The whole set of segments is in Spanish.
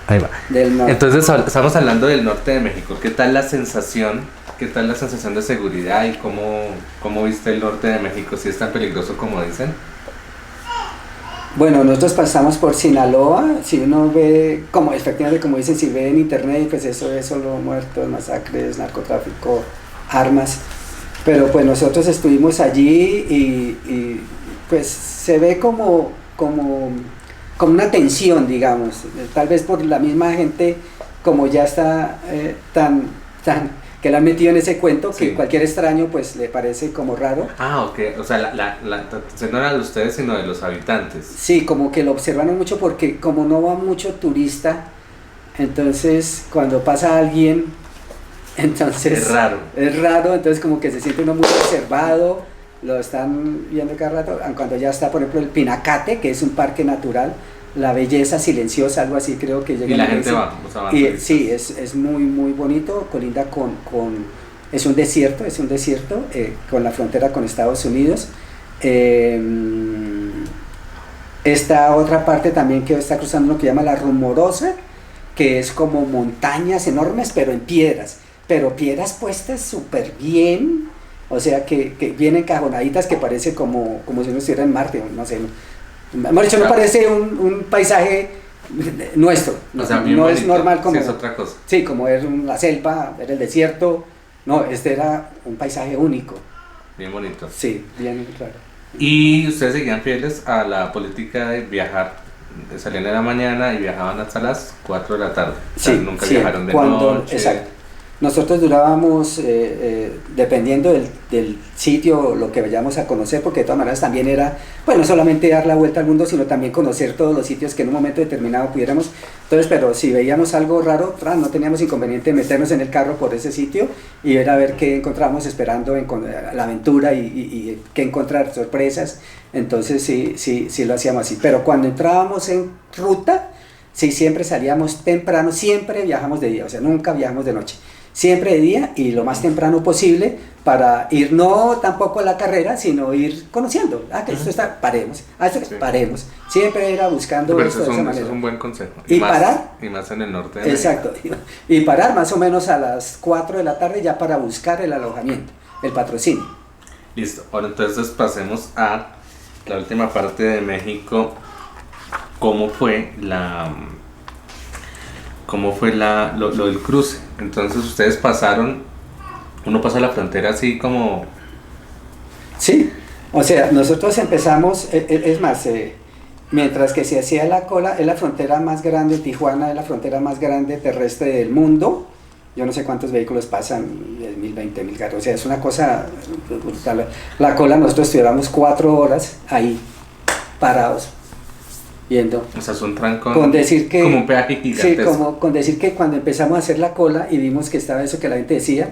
Ahí va. del norte. Entonces estamos hablando del norte de México. ¿Qué tal la sensación? ¿Qué tal la sensación de seguridad y cómo viste el norte de México? ¿Si es tan peligroso como dicen? Bueno, nosotros pasamos por Sinaloa, si uno ve, como efectivamente como dicen, si ve en internet, pues eso es solo muertos, masacres, narcotráfico, armas, pero pues nosotros estuvimos allí y, pues se ve como una tensión, digamos, tal vez por la misma gente, como ya está que la han metido en ese cuento, que Sí. cualquier extraño pues le parece como raro. Ah, ok. O sea, la atención no era de ustedes, sino de los habitantes. Sí, como que lo observaron mucho porque como no va mucho turista, entonces cuando pasa alguien, entonces Es raro. es raro, entonces como que se siente uno muy observado, lo están viendo cada rato, cuando ya está por ejemplo el Pinacate, que es un parque natural, la belleza silenciosa, algo así creo que llega Y la a gente decir. va, o sea, van Y turistas. sí, es muy muy bonito, colinda es un desierto, con la frontera con Estados Unidos. Eh, Esta otra parte también que está cruzando lo que llama la Rumorosa, que es como montañas enormes, pero piedras puestas súper bien, o sea que vienen encajonaditas que parece como si uno estuviera en Marte, no sé, hemos dicho, no parece un paisaje nuestro, O sea, no, bien no bonito. es normal como, Sí, es otra cosa. sí, como ver la selva, ver el desierto, no, este era un paisaje único, Bien bonito. sí, bien claro. Y ustedes seguían fieles a la política de viajar. Salían en la mañana y viajaban hasta las 4 de la tarde. O sea, Sí, nunca sí, viajaron de noche. exacto. Nosotros durábamos, dependiendo del sitio, lo que vayamos a conocer, porque de todas maneras también era, bueno, no solamente dar la vuelta al mundo, sino también conocer todos los sitios que en un momento determinado pudiéramos. Entonces, pero si veíamos algo raro, no teníamos inconveniente en meternos en el carro por ese sitio y ver a ver qué encontrábamos esperando la aventura y qué encontrar, sorpresas. Entonces sí lo hacíamos así. Pero cuando entrábamos en ruta, sí, siempre salíamos temprano, siempre viajamos de día, o sea, nunca viajamos de noche. Siempre de día y lo más temprano posible para ir no tampoco a la carrera, sino ir conociendo. Ah, que esto está, paremos. Ah, esto, Sí. paremos. Siempre era buscando Pero esto eso de esa es manera. un buen consejo. Y más, parar. Y más en el norte de México. Exacto. Y parar más o menos a las 4 de la tarde ya para buscar el alojamiento, el patrocinio. Listo. Ahora entonces pasemos a la última parte de México. ¿Cómo fue lo del cruce? Entonces ustedes uno pasa la frontera así como... Sí, o sea, nosotros empezamos, es más, mientras que se hacía la cola, es la frontera más grande, Tijuana es la frontera más grande terrestre del mundo. Yo no sé cuántos vehículos pasan, 10.000, 20.000 carros, o sea, es una cosa brutal. La cola, nosotros estuviéramos 4 horas ahí, parados, viendo. O sea, es un trancón. Con decir que, como un peaje sí, gigantesco. con decir que cuando empezamos a hacer la cola y vimos que estaba eso que la gente decía,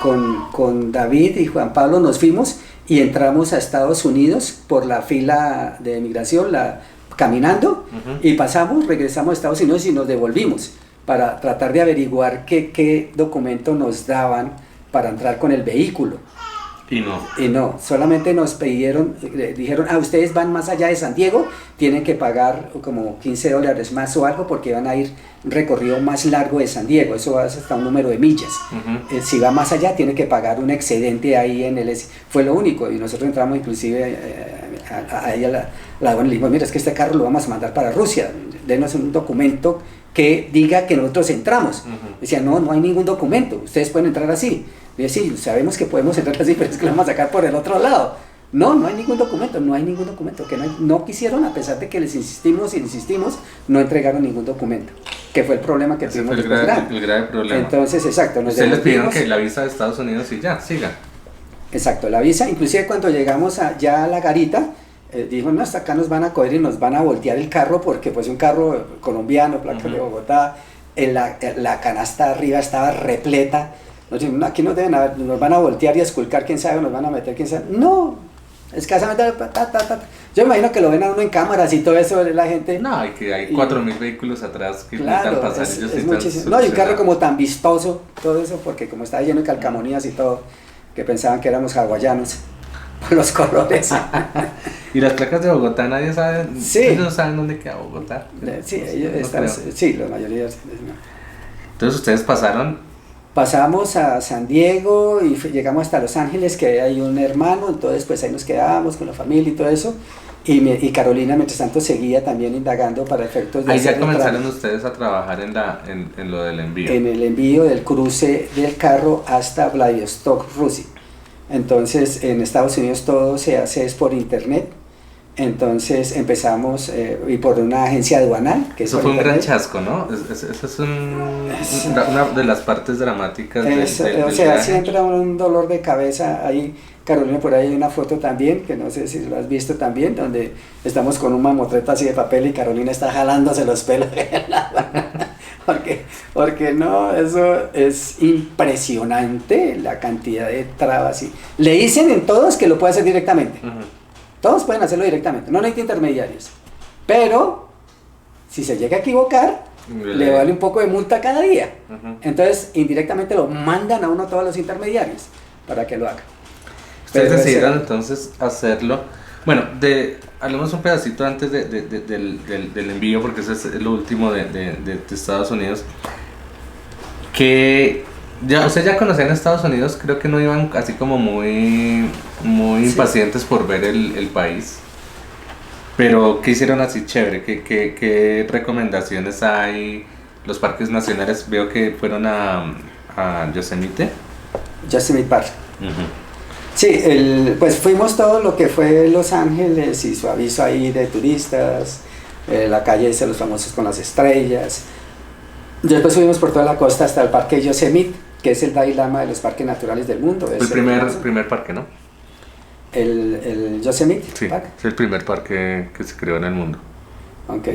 con David y Juan Pablo nos fuimos y entramos a Estados Unidos por la fila de migración, caminando, y regresamos a Estados Unidos y nos devolvimos para tratar de averiguar qué documento nos daban para entrar con el vehículo. Y no. Y no, solamente nos dijeron, ustedes van más allá de San Diego, tienen que pagar como $15 más o algo porque van a ir un recorrido más largo de San Diego, eso va hasta un número de millas. Si va más allá, tiene que pagar un excedente ahí en fue lo único, y nosotros entramos inclusive a la aduana y le dijimos, mira, es que este carro lo vamos a mandar para Rusia, denos un documento que diga que nosotros entramos. Decían, no hay ningún documento, ustedes pueden entrar así. Y decía, sí, sabemos que podemos entrar así, pero es que lo vamos a sacar por el otro lado. No hay ningún documento, que no quisieron, a pesar de que les insistimos, no entregaron ningún documento, que fue el problema que tuvimos después. El grave problema. Entonces, exacto, ustedes les pidieron que la visa de Estados Unidos y ya, sigan. Exacto, la visa, inclusive cuando llegamos ya a la garita, dijo, no, hasta acá nos van a coger y nos van a voltear el carro, porque pues un carro colombiano, placa de Bogotá, la canasta arriba estaba repleta. Nos dicen, no, aquí nos van a voltear y a esculcar, quién sabe, nos van a meter, quién sabe. No, escasamente, yo me imagino que lo ven a uno en cámaras y todo eso, la gente. No, hay 4.000 vehículos atrás que claro, necesitan pasar, ellos es muchísimo. No, y un carro como tan vistoso, todo eso, porque como estaba lleno de calcamonías y todo, que pensaban que éramos hawaianos. los colores. ¿Y las placas de Bogotá nadie sabe? Sí. Ellos no saben dónde queda Bogotá. Sí, No, ellos no están, creo. sí, la mayoría. Entonces ustedes pasaron. Pasamos a San Diego y llegamos hasta Los Ángeles, que hay un hermano, entonces pues ahí nos quedábamos con la familia y todo eso. Y Carolina, mientras tanto, seguía también indagando para efectos de Ahí hacer ya el comenzaron trámite ustedes a trabajar en lo del envío. en el envío del cruce del carro hasta Vladivostok, Rusia. Entonces, en Estados Unidos todo se hace es por internet. Entonces empezamos y por una agencia aduanal. Que Eso es fue un por gran internet. chasco, ¿no? Eso es una de las partes dramáticas del O sea, viaje. siempre un dolor de cabeza. Ahí, Carolina, por ahí hay una foto también, que no sé si lo has visto también, donde estamos con un mamotreto así de papel y Carolina está jalándose los pelos. Porque no, eso es impresionante, la cantidad de trabas. Le dicen en todos que lo puede hacer directamente. Ujú. Todos pueden hacerlo directamente, no necesita intermediarios. Pero, si se llega a equivocar, le vale un poco de multa cada día. Ujú. Entonces, indirectamente lo mandan a uno todos los intermediarios para que lo haga. Ustedes Pero decidieron ese- entonces hacerlo. Bueno, hablemos un pedacito antes del envío, porque ese es lo último de Estados Unidos. Que ustedes ya conocían Estados Unidos, creo que no iban así como muy Sí. impacientes por ver el país. Pero, ¿qué hicieron así chévere? ¿Qué recomendaciones hay? Los parques nacionales, veo que fueron a Yosemite. Yosemite Park. Ujú. Sí, pues fuimos todo lo que fue Los Ángeles y su aviso ahí de turistas, la calle dice los famosos con las estrellas. Después subimos por toda la costa hasta el parque Yosemite, que es el Dalai Lama de los parques naturales del mundo. Fue Es el primer, famoso. primer parque, ¿no? El Yosemite Sí, Park. es el primer parque que se creó en el mundo. Ok.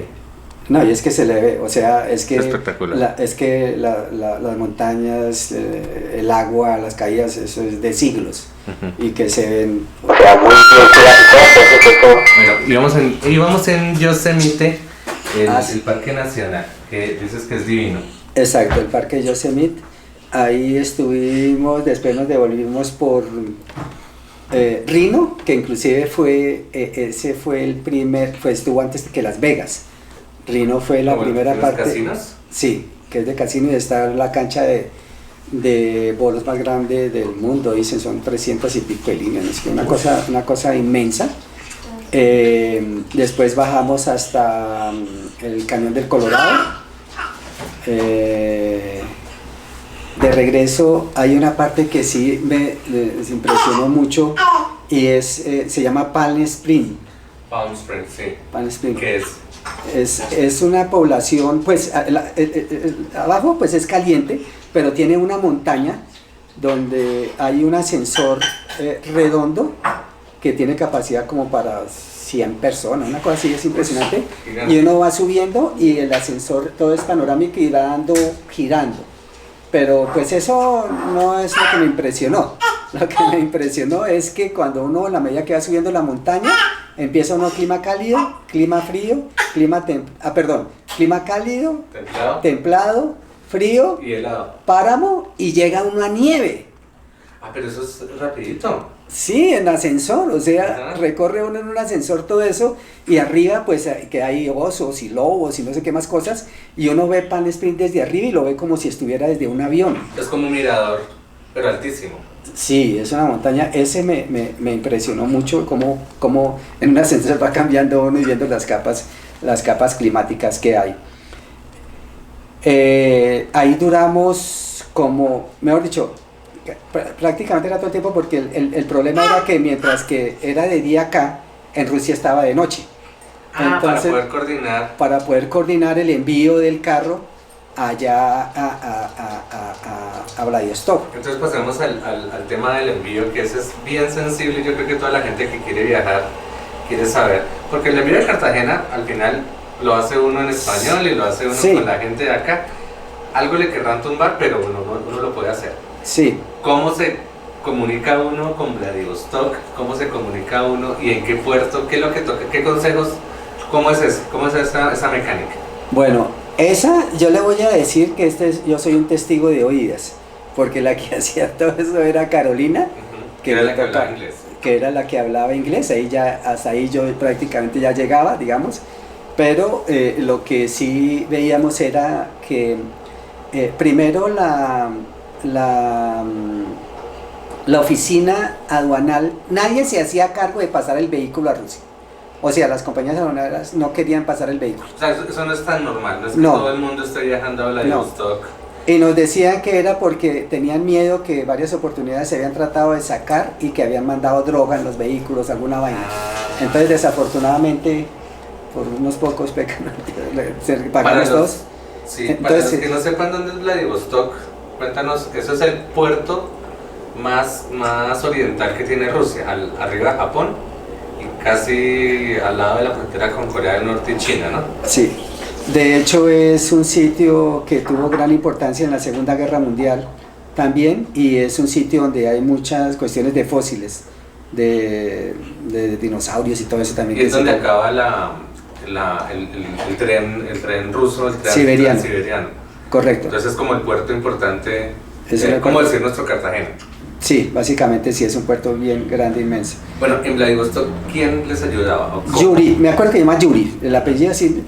No, y es que se le ve, o sea, es que, Espectacular. las montañas, el agua, las caídas, eso es de siglos. Ujú. Y que se ven, o sea, muy bien cuidado. Bueno, íbamos en Yosemite, Ah, sí. el Parque Nacional, que dices que es divino. Exacto, el parque Yosemite. Ahí estuvimos, después nos devolvimos por Reno, que inclusive ese fue el primer, estuvo antes que Las Vegas. Reno fue la primera ¿Los parte. casinos? Sí, que es de casino y está la cancha de bolos más grande del mundo, dicen, son 300 y pico de líneas, es que una cosa inmensa. Después bajamos hasta el Cañón del Colorado. De regreso hay una parte que sí les impresionó mucho y se llama Palm Spring. Palm Springs, sí. Palm Spring. ¿Qué es? Es una población, pues abajo pues es caliente, pero tiene una montaña donde hay un ascensor redondo que tiene capacidad como para 100 personas, una cosa así, es impresionante. Gigante. Y uno va subiendo y el ascensor todo es panorámico y va girando. Pero pues eso no es lo que me impresionó. Lo que me impresionó es que cuando uno, a la medida que va subiendo la montaña, empieza uno clima cálido, clima frío, clima cálido, Templado templado, frío, y helado. páramo y llega uno a nieve. Ah, pero eso es rapidito. Sí, en ascensor, o sea, Ajá. recorre uno en un ascensor todo eso y arriba pues que hay osos y lobos y no sé qué más cosas y uno ve Palm Springs desde arriba y lo ve como si estuviera desde un avión. Es como un mirador, pero altísimo. Sí, es una montaña, ese me impresionó mucho cómo en un ascensor va cambiando uno y viendo las capas climáticas que hay. Ahí duramos como, mejor dicho, prácticamente era todo el tiempo porque el problema era que mientras que era de día acá, en Rusia estaba de noche. Entonces, para poder coordinar el envío del carro allá a Vladivostok. Entonces pasemos al tema del envío, que ese es bien sensible. Yo creo que toda la gente que quiere viajar quiere saber. Porque el envío de Cartagena, al final, lo hace uno en español y lo hace uno Sí. con la gente de acá. Algo le querrán tumbar, pero uno lo puede hacer. Sí. ¿Cómo se comunica uno con Vladivostok? ¿Cómo se comunica uno y en qué puerto? ¿Qué es lo que toca? ¿Qué consejos? ¿Cómo es eso? ¿Cómo es esa mecánica? Bueno, yo le voy a decir que yo soy un testigo de oídas, porque la que hacía todo eso era Carolina, Ujú. que Era le la que hablaba toca- inglés. que era la que hablaba inglés, ahí ya, hasta ahí yo prácticamente ya llegaba, digamos, pero lo que sí veíamos era que primero la oficina aduanal, nadie se hacía cargo de pasar el vehículo a Rusia. O sea, las compañías aduaneras no querían pasar el vehículo. O sea, eso no es tan normal, no es que No. todo el mundo esté viajando a Vladivostok. Y nos decían que era porque tenían miedo que varias oportunidades se habían tratado de sacar y que habían mandado droga en los vehículos, alguna vaina. Entonces, desafortunadamente, por unos pocos se pagaron todos. Sí, Entonces, para los que no sepan dónde es Vladivostok, cuéntanos, eso es el puerto más oriental que tiene Rusia, arriba de Japón y casi al lado de la frontera con Corea del Norte y China, ¿no? Sí, de hecho es un sitio que tuvo gran importancia en la Segunda Guerra Mundial también, y es un sitio donde hay muchas cuestiones de fósiles, de dinosaurios y todo eso también. Y es donde acaba el tren ruso, el tren siberiano. Correcto. Entonces es como el puerto importante, Es como decir nuestro Cartagena. Sí, básicamente sí, es un puerto bien grande, inmenso. Bueno, en Vladivostok, ¿quién les ayudaba? Yuri, me acuerdo que se llama Yuri, el apellido sí.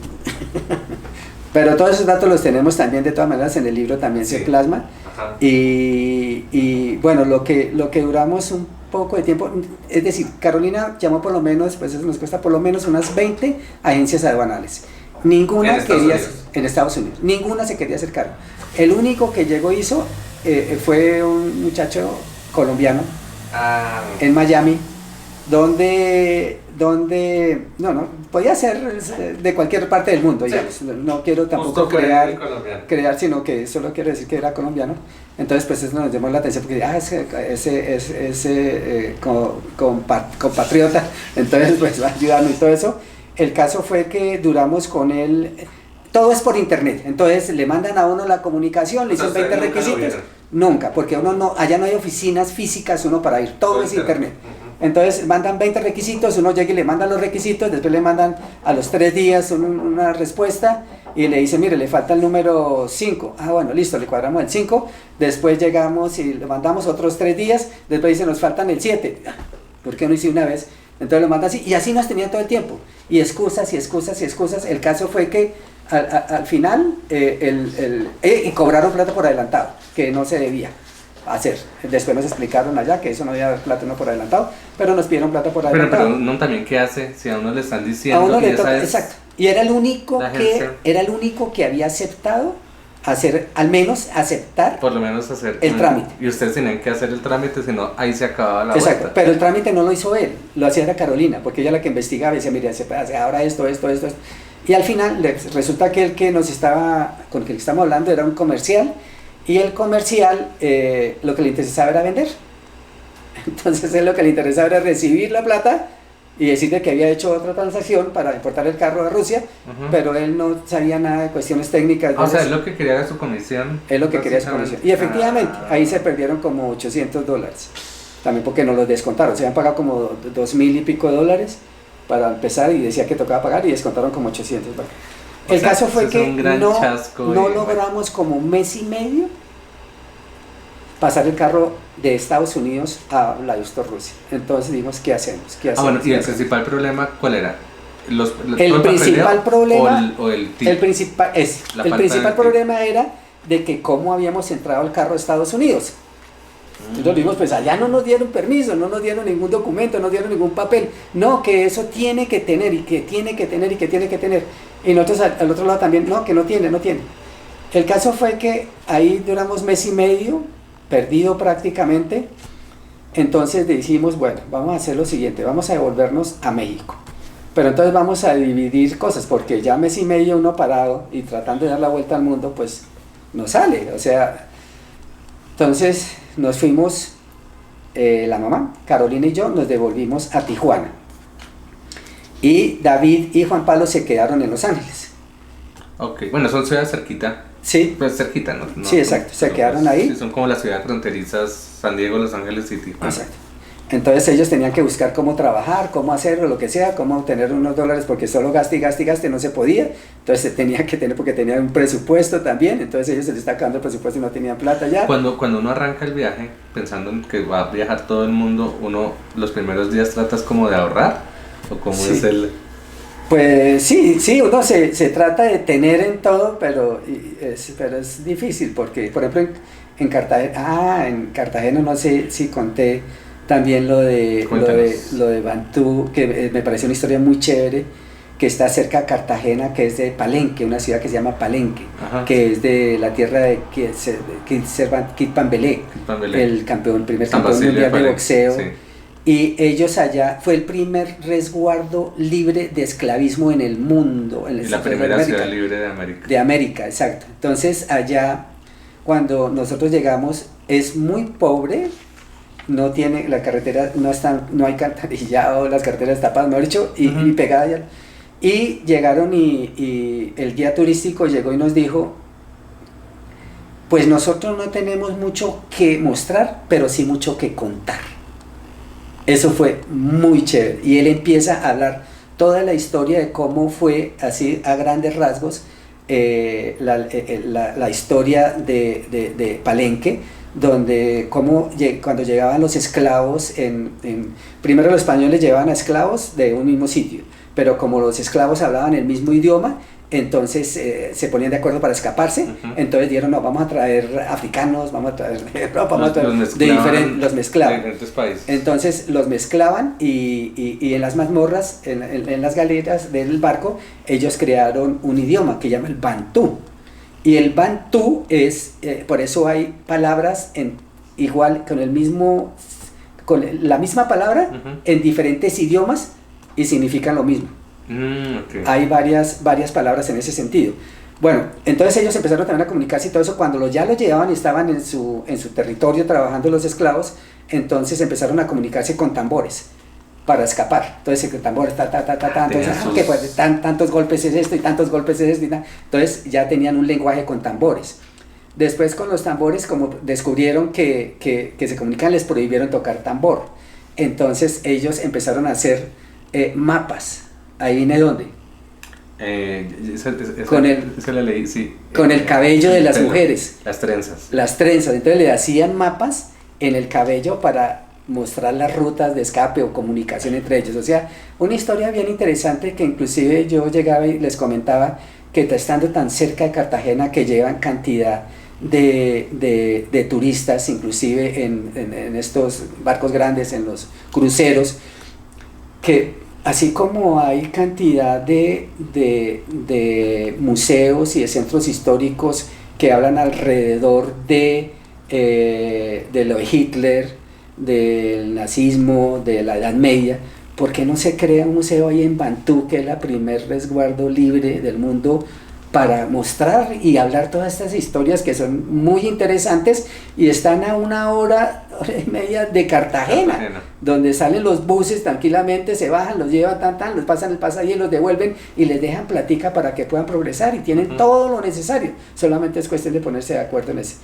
Pero todos esos datos los tenemos también, de todas maneras, en el libro también se plasma. Ajá. Y bueno, lo que duramos un poco de tiempo, es decir, Carolina llamó por lo menos, pues eso nos cuesta por lo menos unas 20 agencias aduanales. Ninguna quería, en Estados Unidos, ninguna se quería hacer cargo. El único que llegó hizo fue un muchacho colombiano en Miami, donde no, podía ser de cualquier parte del mundo, digamos. Sí. No quiero tampoco crear, sino que solo quiero decir que era colombiano. Entonces, pues eso nos llamó la atención, porque ese compatriota, entonces pues va a ayudarnos y todo eso. El caso fue que duramos con él, todo es por internet, entonces le mandan a uno la comunicación, le dicen 20 requisitos, nunca, porque allá no hay oficinas físicas uno para ir, todo es internet. Entonces mandan 20 requisitos, uno llega y le mandan los requisitos, después le mandan a los 3 días una respuesta y le dicen, mire, le falta el número 5. Ah, bueno, listo, le cuadramos el 5, después llegamos y le mandamos otros 3 días, después dicen, nos faltan el 7. ¿Por qué no hice una vez? Entonces lo mandan así, y así nos tenían todo el tiempo, y excusas, y excusas, y excusas. El caso fue que al final y cobraron plata por adelantado, que no se debía hacer. Después nos explicaron allá que eso no había plata no por adelantado, pero nos pidieron plata por adelantado. Pero uno también, ¿qué hace? Si a uno le están diciendo a uno que le toca, exacto. Y era el único que había aceptado hacer, al menos aceptar, por lo menos hacer el trámite. Y ustedes tenían que hacer el trámite, si no, ahí se acababa la Exacto, vuelta. pero el trámite no lo hizo él, lo hacía era Carolina, porque ella la que investigaba y decía, mira, se puede hacer ahora esto. Y al final resulta que con el que estamos hablando era un comercial, y el comercial lo que le interesaba era vender. Entonces él lo que le interesaba era recibir la plata y decirle que había hecho otra transacción para importar el carro a Rusia, pero él no sabía nada de cuestiones técnicas. O sea, es lo que quería era su comisión. Es lo que quería su comisión. Y efectivamente, ahí se perdieron como $800. También porque no los descontaron. Se habían pagado como $2,000 y pico para empezar, y decía que tocaba pagar, y descontaron como $800. El caso fue que no logramos como un mes y medio pasar el carro de Estados Unidos a Vladivostok, Rusia. Entonces dijimos, ¿qué hacemos? Bueno, ¿y el principal problema cuál era? El principal problema, el principal problema era de que cómo habíamos entrado al carro de Estados Unidos. Entonces dijimos, pues allá no nos dieron permiso, no nos dieron ningún documento, no nos dieron ningún papel. No, que eso tiene que tener, y que tiene que tener, y que tiene que tener. Y nosotros al otro lado también, no, que no tiene. El caso fue que ahí duramos mes y medio, perdido prácticamente. Entonces dijimos, bueno, vamos a hacer lo siguiente, vamos a devolvernos a México. Pero entonces vamos a dividir cosas, porque ya mes y medio uno parado y tratando de dar la vuelta al mundo, pues no sale. O sea, entonces nos fuimos, la mamá, Carolina y yo, nos devolvimos a Tijuana. Y David y Juan Pablo se quedaron en Los Ángeles. Ok, bueno, son ciudades cerquita. Sí. Pues cerquita, ¿no? Sí, exacto, se quedaron ahí. Sí, son como las ciudades fronterizas, San Diego, Los Ángeles y Tijuana. Exacto. Entonces ellos tenían que buscar cómo trabajar, cómo hacerlo, lo que sea, cómo obtener unos dólares, porque solo gaste y gaste y gaste no se podía. Entonces se tenía que tener, porque tenían un presupuesto también, entonces ellos se les está acabando el presupuesto y no tenían plata ya. Cuando uno arranca el viaje pensando en que va a viajar todo el mundo, uno los primeros días tratas como de ahorrar, o cómo Sí. es el... Pues sí, uno se trata de tener en todo, pero es difícil, porque por ejemplo en Cartagena no sé si conté también Cuéntanos. lo de Bantú, que me pareció una historia muy chévere, que está cerca de Cartagena, que es de Palenque, una ciudad que se llama Palenque, Ajá, que es de la tierra de Kid Pambelé, Pambelé. el primer San campeón Basilio de mundial de Palenque, boxeo. sí. Y ellos allá, fue el primer resguardo libre de esclavismo en el mundo, en Y la primera América, ciudad libre de América. de América, exacto. Entonces allá, cuando nosotros llegamos, es muy pobre, no tiene, la carretera no está, no hay alcantarillado, las carreteras tapadas, mejor dicho, y Ujú. pegadas ya. Y llegaron y el guía turístico llegó y nos dijo, pues nosotros no tenemos mucho que mostrar, pero sí mucho que contar. Eso fue muy chévere. Y él empieza a hablar toda la historia de cómo fue, así a grandes rasgos, la historia de Palenque, donde cuando llegaban los esclavos, primero los españoles llevaban a esclavos de un mismo sitio, pero como los esclavos hablaban el mismo idioma, entonces se ponían de acuerdo para escaparse. Ujú. Entonces dijeron, no, vamos a traer africanos, vamos a traer, no, vamos a traer Los de mezclaban los de mezclaban. diferentes países. Entonces los mezclaban y en las mazmorras, en las galeras del barco, ellos crearon un idioma que llama el Bantú. Y el Bantú es, por eso hay palabras igual, con la misma palabra Ujú. en diferentes idiomas y significan lo mismo. Ok. Hay varias palabras en ese sentido. Bueno, entonces ellos empezaron también a comunicarse y todo eso. Cuando ya los llevaban y estaban en su territorio trabajando los esclavos, entonces empezaron a comunicarse con tambores para escapar. Entonces el tambor, entonces, que pues, tantos golpes es esto y tantos golpes es esto. Entonces ya tenían un lenguaje con tambores. Después con los tambores, como descubrieron que se comunican, les prohibieron tocar tambor. Entonces ellos empezaron a hacer mapas. Ahí viene dónde. Con esa la leí, sí. Con el cabello de las pelo, mujeres. Las trenzas. Las trenzas. Entonces le hacían mapas en el cabello para mostrar las rutas de escape o comunicación entre ellos. O sea, una historia bien interesante que inclusive yo llegaba y les comentaba que estando tan cerca de Cartagena, que llevan cantidad de turistas, inclusive en estos barcos grandes, en los cruceros, que así como hay cantidad de museos y de centros históricos que hablan alrededor de lo de Hitler, del nazismo, de la Edad Media, ¿por qué no se crea un museo ahí en Bantú, que es el primer resguardo libre del mundo, para mostrar y hablar todas estas historias que son muy interesantes y están a hora y media de Cartagena, donde salen los buses tranquilamente, se bajan, los llevan, los pasan el pasaje y los devuelven y les dejan platica para que puedan progresar y tienen todo lo necesario, solamente es cuestión de ponerse de acuerdo en eso.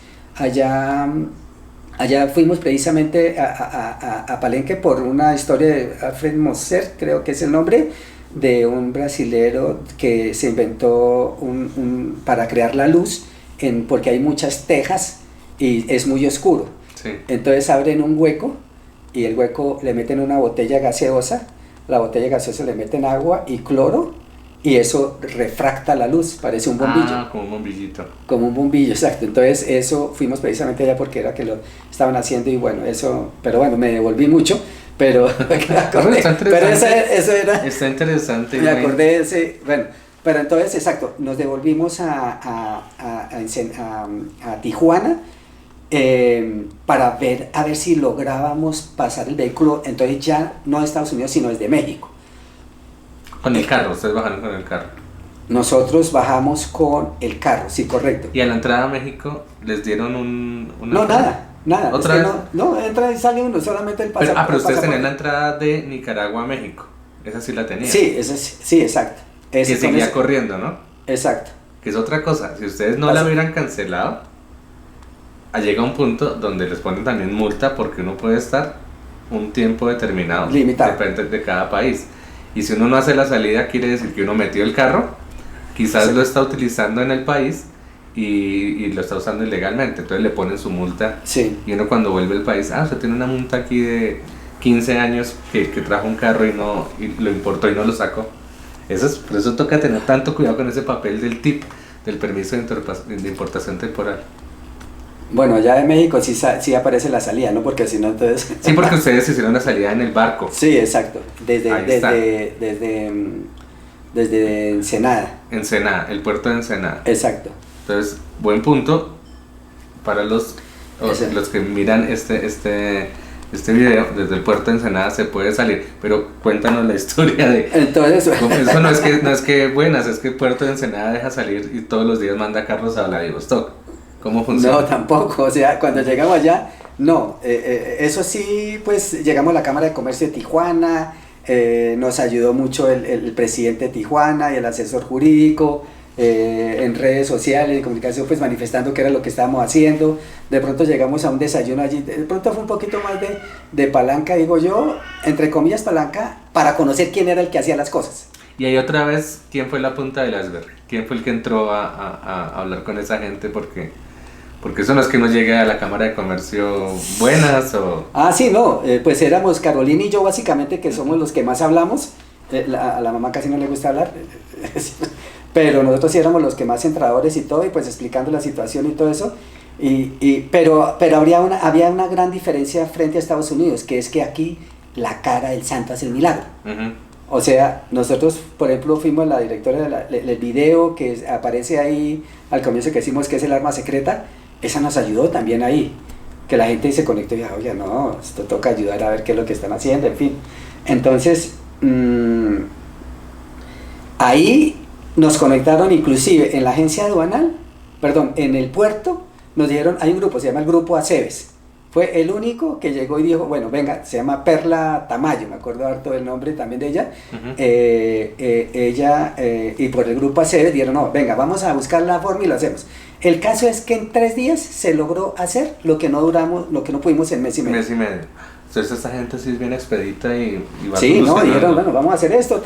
Allá fuimos precisamente a Palenque por una historia de Alfred Moser, creo que es el nombre, de un brasilero que se inventó para crear la luz, porque hay muchas tejas y es muy oscuro. Sí. Entonces abren un hueco y el hueco le meten una botella gaseosa, la botella gaseosa le meten agua y cloro y eso refracta la luz, parece un bombillo. Ah, como un bombillito. Como un bombillo, exacto. Entonces eso fuimos precisamente allá porque era que lo estaban haciendo y bueno, eso, pero bueno, me devolví mucho, pero me acordé, pero eso era, está interesante. me acordé de ese, bueno, pero entonces, exacto, nos devolvimos a Tijuana para ver, a ver si lográbamos pasar el vehículo, entonces ya no de Estados Unidos, sino desde México. Con el carro, ustedes bajaron con el carro. Nosotros bajamos con el carro, sí, correcto. Y a la entrada a México les dieron No, nada. ¿Otra vez? No, entra y sale uno, solamente el pasaporte. Pero ustedes tenían la entrada de Nicaragua a México. Esa sí la tenían. Sí, sí, exacto. Que seguía corriendo, ¿no? Exacto. Que es otra cosa. Si ustedes no la hubieran cancelado, llega un punto donde les ponen también multa porque uno puede estar un tiempo determinado, limitado, depende de cada país. Y si uno no hace la salida, quiere decir que uno metió el carro, quizás sí. lo está utilizando en el país y lo está usando ilegalmente, entonces le ponen su multa. Sí. Y uno cuando vuelve al país, usted tiene una multa aquí de 15 años que trajo un carro y lo importó y no lo sacó. Por eso toca tener tanto cuidado con ese papel del TIP, del permiso de importación temporal. Bueno, ya en México sí aparece la salida, ¿no? Porque si no, entonces... Sí, porque ustedes hicieron la salida en el barco. Sí, exacto. Desde Ensenada. Ensenada, el puerto de Ensenada. Exacto. Entonces, buen punto para los que miran este video. Desde el puerto de Ensenada se puede salir, pero cuéntanos la historia de... Entonces... Eso no es que buenas, es que el puerto de Ensenada deja salir y todos los días manda carros a Vladivostok. ¿Cómo funciona? No, tampoco, o sea, cuando llegamos allá, no, eso sí, pues llegamos a la Cámara de Comercio de Tijuana, nos ayudó mucho el presidente de Tijuana y el asesor jurídico, en redes sociales y comunicación, pues manifestando qué era lo que estábamos haciendo. De pronto llegamos a un desayuno allí, de pronto fue un poquito más de palanca, digo yo, entre comillas palanca, para conocer quién era el que hacía las cosas. Y ahí otra vez, ¿quién fue la punta del iceberg? ¿Quién fue el que entró a hablar con esa gente? Porque eso no es que no llegue a la Cámara de Comercio buenas o... Sí, no, pues éramos Carolina y yo básicamente, que somos los que más hablamos. A la mamá casi no le gusta hablar, pero nosotros sí éramos los que más entradores y todo, y pues explicando la situación y todo eso. Pero había una gran diferencia frente a Estados Unidos, que es que aquí la cara del santo hace el milagro. Uh-huh. O sea, nosotros, por ejemplo, fuimos la directora del video que aparece ahí al comienzo, que decimos que es el arma secreta. Esa nos ayudó también ahí, que la gente se conectó y dijo, oye, no, esto toca ayudar a ver qué es lo que están haciendo, en fin. Entonces, ahí nos conectaron inclusive en la agencia aduanal, en el puerto, nos dijeron, hay un grupo, se llama el Grupo Aceves. Fue el único que llegó y dijo, bueno, venga, se llama Perla Tamayo, me acuerdo harto del nombre también de ella. Uh-huh. Ella y por el Grupo Aceves dijeron, no, venga, vamos a buscar la forma y lo hacemos. El caso es que en 3 días se logró hacer lo que no pudimos en mes y medio. Entonces esta gente sí es bien expedita y va sí, no, dijeron, bueno, vamos a hacer esto,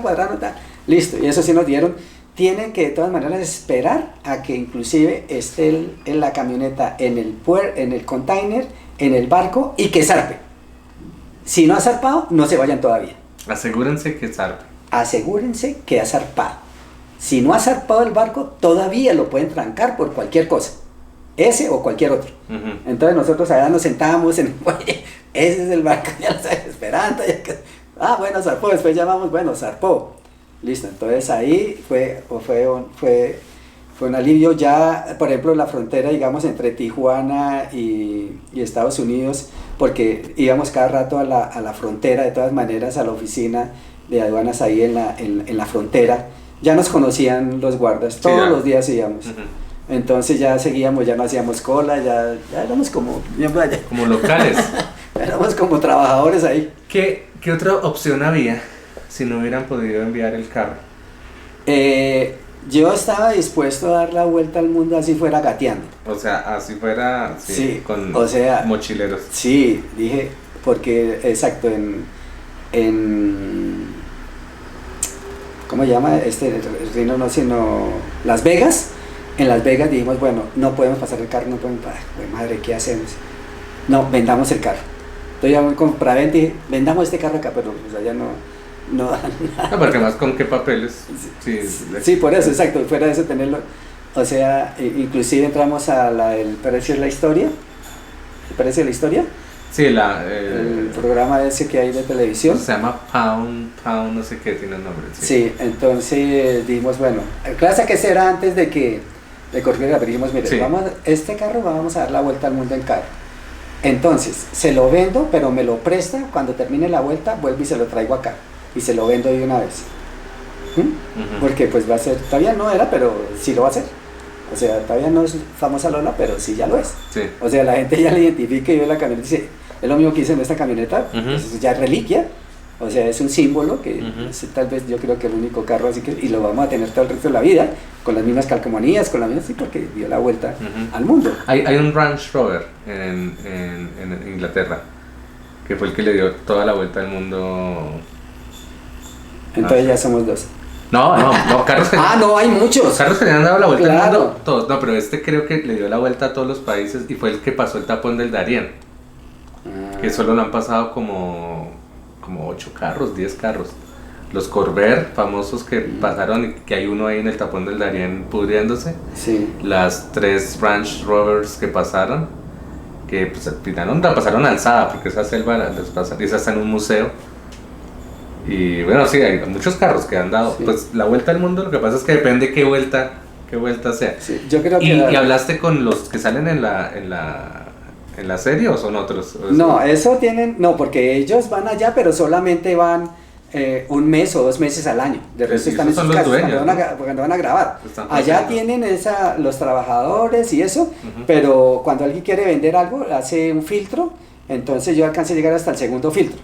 cuadrando, listo, y eso sí nos dieron. Tienen que de todas maneras esperar a que inclusive esté en la camioneta, en el container, en el barco, y que zarpe. Si no ha zarpado, no se vayan todavía. Asegúrense que zarpe. Asegúrense que ha zarpado. Si no ha zarpado el barco, todavía lo pueden trancar por cualquier cosa. Ese o cualquier otro. Uh-huh. Entonces nosotros allá nos sentábamos en, oye, ese es el barco, ya lo estás esperando. Bueno, zarpó, después llamamos, bueno, zarpó. Listo, entonces ahí fue un alivio. Ya, por ejemplo, la frontera, digamos, entre Tijuana y Estados Unidos, porque íbamos cada rato a la frontera, de todas maneras, a la oficina de aduanas ahí en la frontera. Ya nos conocían los guardas, todos los días íbamos. Uh-huh. Entonces ya seguíamos, ya no hacíamos cola, ya éramos como locales. Éramos como trabajadores ahí. ¿Qué otra opción había si no hubieran podido enviar el carro? Yo estaba dispuesto a dar la vuelta al mundo así fuera gateando. O sea, así fuera, sí, con mochileros. Sí, dije, porque exacto, ¿cómo se llama? Rino no, sino Las Vegas. En Las Vegas dijimos, bueno, no podemos pasar el carro, no podemos pasar. Madre, ¿qué hacemos? No, vendamos el carro. Entonces ya voy a comprar, vendamos este carro acá, pero pues allá no, porque más con qué papeles. Sí, por eso, exacto, fuera de eso tenerlo. O sea, inclusive entramos a el precio de la historia. ¿El precio de la historia? Sí, el programa ese que hay de televisión. Se llama Pound, no sé qué tiene el nombre. Sí, entonces dijimos, bueno, clase que será antes de correr, pero dijimos, mire, sí, este carro vamos a dar la vuelta al mundo en carro. Entonces, se lo vendo, pero me lo presta, cuando termine la vuelta, vuelvo y se lo traigo acá. Y se lo vendo de una vez. Uh-huh. Porque pues va a ser, todavía no era, pero sí lo va a hacer. O sea, todavía no es famosa Lola, pero sí ya lo es. Sí. O sea, la gente ya le identifica y ve la camioneta y dice, es lo mismo que hice en esta camioneta, uh-huh, pues ya es reliquia. O sea, es un símbolo que uh-huh, es, tal vez yo creo que el único carro así que, y lo vamos a tener todo el resto de la vida, con las mismas calcomanías, con la misma, sí, porque dio la vuelta uh-huh al mundo. Hay un Range Rover en Inglaterra. que fue el que le dio toda la vuelta al mundo. Entonces ya somos dos. No, carros que... No, hay muchos. Los carros que le han dado la vuelta al Claro. mundo, todos. No, pero este creo que le dio la vuelta a todos los países y fue el que pasó el tapón del Darién. Que solo lo han pasado como 8 carros, 10 carros. Los Corvair famosos que pasaron y que hay uno ahí en el tapón del Darién pudriéndose. Sí. Las 3 Range Rovers que pasaron, que pues al final la pasaron alzada porque esa selva les pasa, y esa está en un museo. Y bueno, sí, hay muchos carros que han dado pues la vuelta al mundo. Lo que pasa es que depende qué vuelta sea. Sí, yo creo que ¿Y hablaste con los que salen en la serie o son otros? No, eso tienen, no, porque ellos van allá, pero solamente van un mes o 2 meses al año. De resto están en sus casas cuando van a grabar. Allá tienen los trabajadores y eso, pero cuando alguien quiere vender algo, hace un filtro, entonces yo alcancé a llegar hasta el segundo filtro.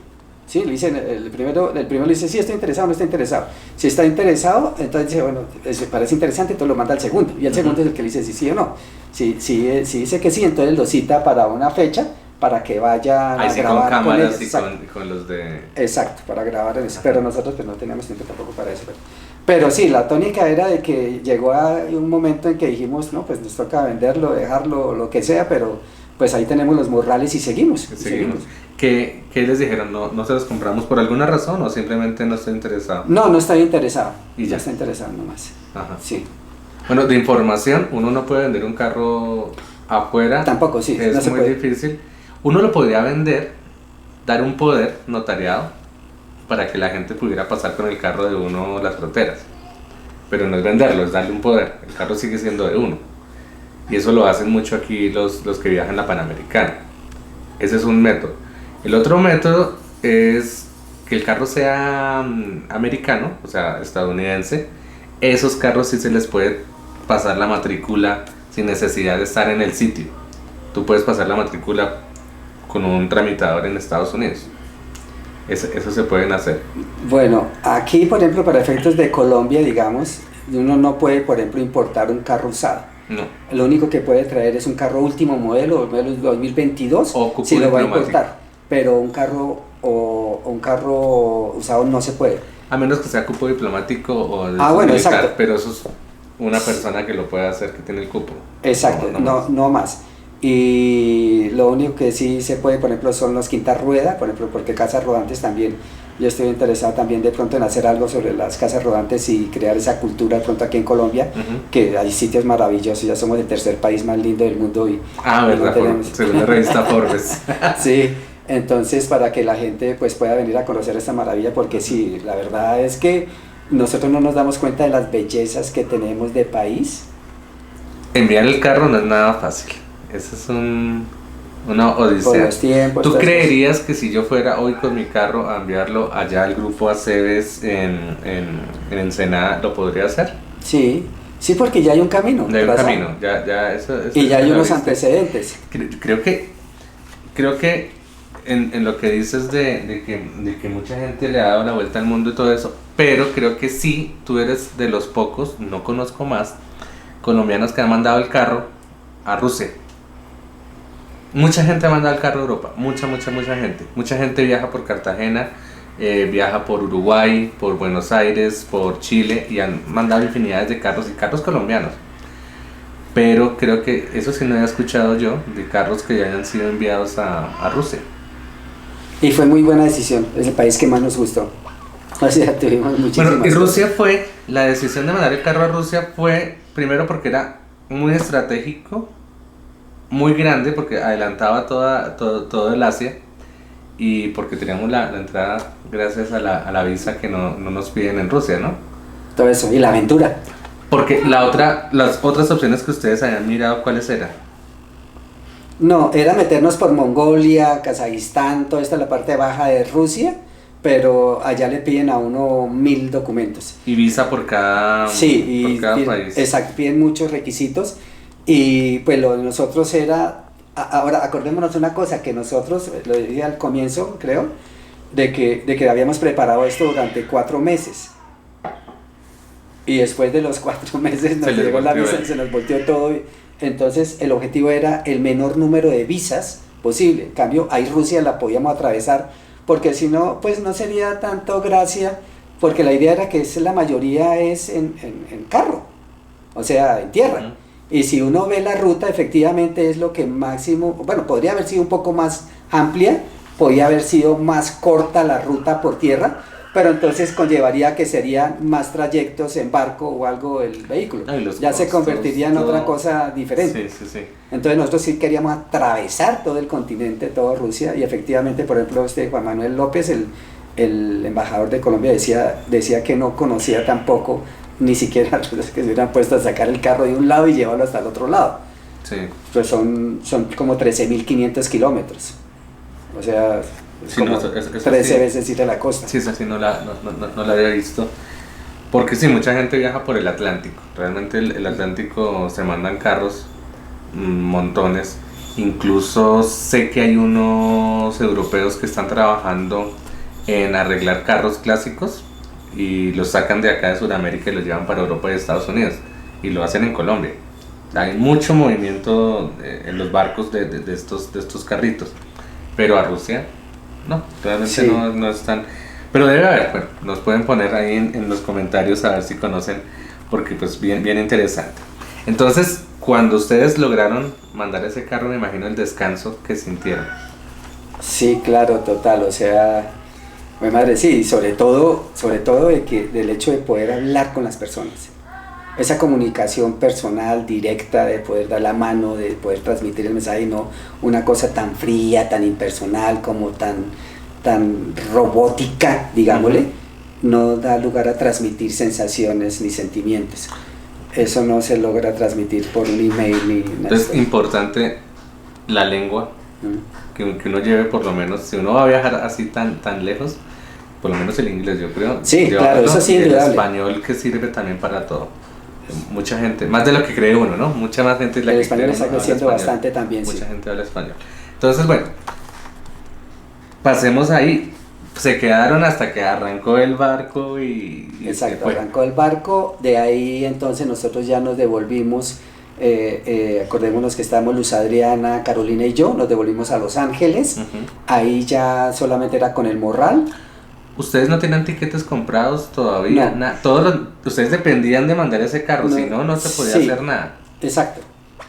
Sí, le dicen, el primero le dice, sí, estoy interesado, no está interesado. Si está interesado, entonces dice, bueno, parece interesante, entonces lo manda al segundo. Y el segundo es el que le dice si sí o no. Si dice que sí, entonces lo cita para una fecha para que vayan a grabar con cámaras con ellos. Y con los de... Exacto, para grabar en eso. Pero nosotros pues no teníamos tiempo tampoco para eso. Pero sí, la tónica era de que llegó a un momento en que dijimos, no, pues nos toca venderlo, dejarlo, lo que sea, pero pues ahí tenemos los morrales y seguimos. ¿Qué les dijeron? ¿No se los compramos por alguna razón o simplemente no estoy interesado? No estoy interesado. Y ya. No estoy interesado nomás. Ajá. Sí. Bueno, de información, uno no puede vender un carro afuera. Tampoco, sí. Es no se muy puede. difícil. Uno lo podría vender, dar un poder notariado para que la gente pudiera pasar con el carro de uno las fronteras. Pero no es venderlo, es darle un poder. El carro sigue siendo de uno. Y eso lo hacen mucho aquí los que viajan la Panamericana. Ese es un método. El otro método es que el carro sea americano, o sea, estadounidense. Esos carros sí se les puede pasar la matrícula sin necesidad de estar en el sitio. Tú puedes pasar la matrícula con un tramitador en Estados Unidos. Eso se pueden hacer. Bueno, aquí, por ejemplo, para efectos de Colombia, digamos, uno no puede, por ejemplo, importar un carro usado. No. Lo único que puede traer es un carro último modelo 2022, si lo va a importar. Pero un carro usado no se puede. A menos que sea cupo diplomático o de bueno, militar, exacto. pero eso es una persona que lo puede hacer, que tiene el cupo. Exacto, no más. Y lo único que sí se puede, por ejemplo, son las quintas ruedas, por ejemplo, porque casas rodantes también. Yo estoy interesado también de pronto en hacer algo sobre las casas rodantes y crear esa cultura de pronto aquí en Colombia, que hay sitios maravillosos, ya somos el tercer país más lindo del mundo y verdad, según la revista Forbes. Sí, entonces para que la gente pues pueda venir a conocer esta maravilla, porque sí, la verdad es que nosotros no nos damos cuenta de las bellezas que tenemos de país. Enviar el carro no es nada fácil, eso es una odisea. Por los tiempos, ¿Tú creerías que si yo fuera hoy con mi carro a enviarlo allá al grupo Aceves en Ensenada, lo podría hacer? Sí, porque ya hay un camino. Ya hay un camino, ya eso y ya hay unos antecedentes. Creo que en lo que dices de que mucha gente le ha dado la vuelta al mundo y todo eso, pero creo que sí, tú eres de los pocos, no conozco más, colombianos que han mandado el carro a Rusia. Mucha gente ha mandado el carro a Europa, mucha gente. Mucha gente viaja por Cartagena, viaja por Uruguay, por Buenos Aires, por Chile y han mandado infinidades de carros y carros colombianos. Pero creo que eso sí no había escuchado yo, de carros que ya hayan sido enviados a Rusia. Y fue muy buena decisión, es el país que más nos gustó. O sea, tuvimos muchísimas Bueno, y Rusia la decisión de mandar el carro a Rusia fue primero porque era muy estratégico, muy grande porque adelantaba todo el Asia y porque teníamos la entrada gracias a la visa que no nos piden en Rusia, ¿no? Todo eso, y la aventura. Porque las otras opciones que ustedes habían mirado, ¿cuáles eran? No, era meternos por Mongolia, Kazajistán, toda esta la parte baja de Rusia, pero allá le piden a uno 1000 documentos. ¿Y visa por cada, sí, por cada país? Exacto, piden muchos requisitos. Y pues lo de nosotros era, ahora acordémonos una cosa, que nosotros, lo dije al comienzo creo, de que habíamos preparado esto durante 4 meses. Y después de los 4 meses nos llegó la visa, se nos volteó todo. Entonces el objetivo era el menor número de visas posible. En cambio, ahí Rusia la podíamos atravesar, porque si no, pues no sería tanto gracia, porque la idea era que la mayoría es en carro, o sea, en tierra. Ujú. Y si uno ve la ruta, efectivamente es lo que máximo, bueno, podría haber sido un poco más amplia, podría haber sido más corta la ruta por tierra, pero entonces conllevaría que serían más trayectos en barco o algo el vehículo. No, y los Ya se costos, convertiría en otra todo. cosa diferente. Sí, sí, sí. Entonces nosotros sí queríamos atravesar todo el continente, toda Rusia, y efectivamente, por ejemplo, Juan Manuel López, el embajador de Colombia, decía que no conocía tampoco, ni siquiera los que se hubieran puesto a sacar el carro de un lado y llevarlo hasta el otro lado. Sí. Pues son como 13.500 kilómetros. O sea, es Sí, como no, eso 13 sí. veces ir a la costa. Sí, esa sí no la había visto. Porque sí, mucha gente viaja por el Atlántico. Realmente el Atlántico se mandan carros, montones. Incluso sé que hay unos europeos que están trabajando en arreglar carros clásicos y los sacan de acá de Sudamérica y los llevan para Europa y Estados Unidos. Y lo hacen en Colombia. Hay mucho movimiento en los barcos de estos carritos. Pero a Rusia, no, realmente Sí. no están. Pero debe haber, bueno, nos pueden poner ahí en los comentarios a ver si conocen, porque pues bien interesante. Entonces, cuando ustedes lograron mandar ese carro, me imagino el descanso que sintieron. Sí, claro, total, o sea, mi madre, sí, sobre todo del hecho de poder hablar con las personas. Esa comunicación personal, directa, de poder dar la mano, de poder transmitir el mensaje, y no una cosa tan fría, tan impersonal, como tan robótica, digámosle, no da lugar a transmitir sensaciones ni sentimientos. Eso no se logra transmitir por un email ni nada. Entonces, importante la lengua, que uno lleve por lo menos, si uno va a viajar así tan lejos, por lo menos el inglés, yo creo. Sí, claro, llevarlo, eso sí, y el indudable. español, que sirve también para todo. Mucha gente, más de lo que cree uno, ¿no? Mucha más gente es la El que español cree está uno habla creciendo español. bastante también, Mucha sí. gente habla español. Entonces, bueno, pasemos ahí. Se quedaron hasta que arrancó el barco y se Exacto, fue. arrancó el barco, de ahí entonces nosotros ya nos devolvimos, acordémonos que estábamos Luz Adriana, Carolina y yo, nos devolvimos a Los Ángeles, Ujú. ahí ya solamente era con el morral. ¿Ustedes no tenían tiquetes comprados todavía? No. Ustedes dependían de mandar ese carro, No, si no se podía sí. hacer nada. Exacto,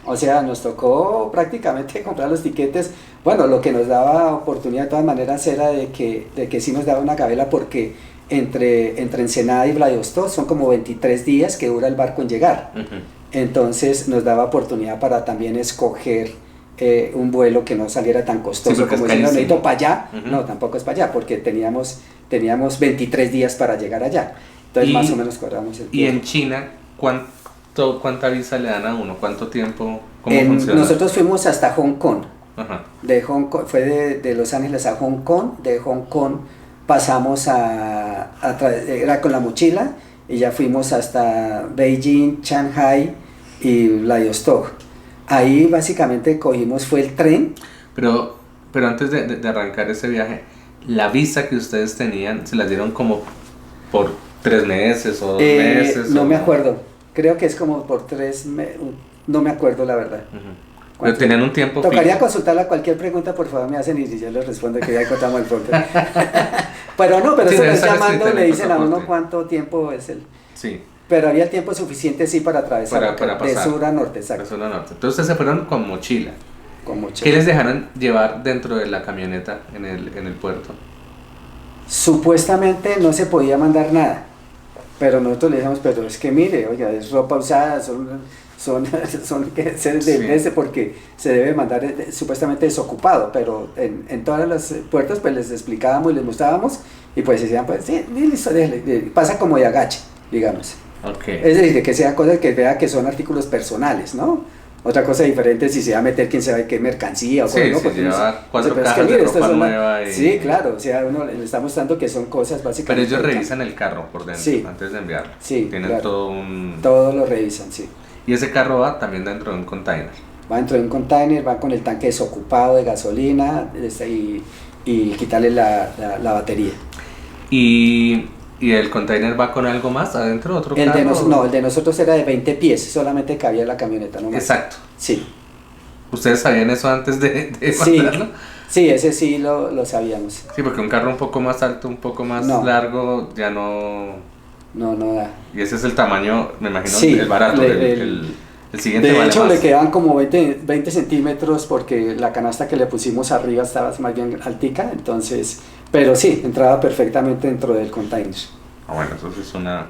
o sea, nos tocó prácticamente comprar los tiquetes. Bueno, lo que nos daba oportunidad de todas maneras era de que sí nos daba una gabela, porque entre Ensenada y Vladivostok son como 23 días que dura el barco en llegar. Ujú. Entonces nos daba oportunidad para también escoger un vuelo que no saliera tan Sí, costoso, porque como es decir, no, carísimo. necesito para allá. Ujú. No, tampoco es para allá, porque teníamos 23 días para llegar allá. Entonces Y- más o menos cuadramos el Y tiempo. en China, ¿cuánta visa le dan a uno? ¿Cuánto tiempo? ¿Cómo funciona? Nosotros fuimos hasta Hong Kong. Ajá. De Hong Kong, fue de Los Ángeles a Hong Kong. De Hong Kong pasamos era con la mochila, y ya fuimos hasta Beijing, Shanghai y Vladivostok. Ahí básicamente fue el tren. Pero antes de arrancar ese viaje, la visa que ustedes tenían, ¿se las dieron como por 3 meses o 2 meses? No o- me acuerdo, creo que es como por 3 meses, no me acuerdo la verdad. Ujú. Pero tenían un tiempo Tocaría fijo. consultarla, cualquier pregunta por favor me hacen y yo les respondo, que ya contamos el fondo. Pero no, pero Sí, eso debe es estar llamando, escrito en le el dicen a uno pasaporte. cuánto tiempo es Sí, pero había tiempo suficiente sí para atravesar para de pasar. sur a norte, Eso exacto, es lo norte. Entonces ustedes se fueron con mochila. con mucho. ¿Qué les dejaron llevar dentro de la camioneta en el puerto? Supuestamente no se podía mandar nada, pero nosotros le dijimos, pero es que mire, oiga, es ropa usada, son que se debe, Sí. porque se debe mandar supuestamente desocupado, pero en todas las puertas pues les explicábamos y les mostrábamos, y pues decían, pues sí, listo, déjale, pasa como de agache, digamos. Ok. Es decir, de que sea cosas que vea que son artículos personales, ¿no? Otra cosa diferente es si se va a meter quién sabe qué mercancía o Sí, cosas, ¿no? si Porque lleva uno dice, 4 pero es que cajas de mire, estas ropa son nueva y- Sí, claro, o sea, uno le está mostrando que son cosas Pero básicamente. ellos revisan el carro por dentro Sí. antes de enviarlo. Sí, Tienen claro. todo un... Todo lo revisan, sí. Y ese carro va también dentro de un container. Va dentro de un container, va con el tanque desocupado de gasolina y quitarle la batería. Y el container va con algo más adentro, otro carro. No, el de nosotros era de 20 pies, solamente cabía la camioneta, no más. Exacto. Sí. ¿Ustedes sabían eso antes de Sí, mandarlo? sí, ese sí lo sabíamos. Sí, porque un carro un poco más alto, un poco más No, largo, ya no... no, no da. Y ese es el tamaño, me imagino, Sí, el barato, el siguiente de vale hecho le más. quedaban como 20 centímetros porque la canasta que le pusimos arriba estaba más bien altica, entonces, pero sí, entraba perfectamente dentro del container. Ah, bueno, eso sí es una